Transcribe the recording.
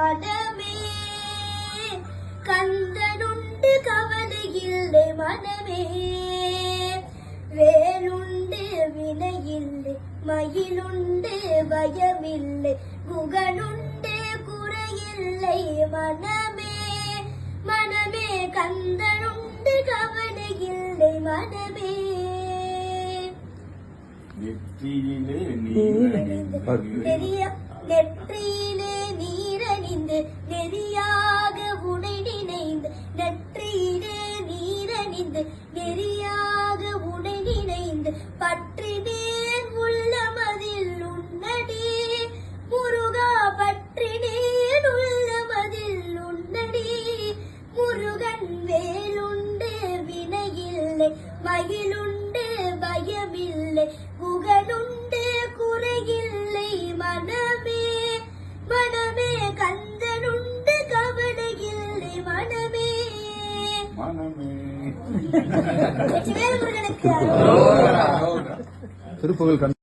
மனமே கந்தனுண்டு கவலையில்லை மனமே வேலுண்டு வினையில்லை மயிலுண்டு பயமில்லை குகனுண்டு குறையில்லை மனமே மனமே கந்தனுண்டு கவலையில்லை மனமே நெற்றியிலே நீரணிந்து நெறியாக உடை நினைந்து நெற்றியிலே நீரணிந்து நெறியாக உடை நினைந்து பற்றினேன் உள்ளமதில் உன்னடி முருகா பற்றினேன் உள்ளமதில் உன்னடி முருகன் வேலுண்டு வினையில்லை மயிலுண்டு பயமில்லை குகனுண்டு குறையில்லை மனமே மனமே கந்தனுண்டு கவலையில்லை மனமே மனமே திருப்புகழ்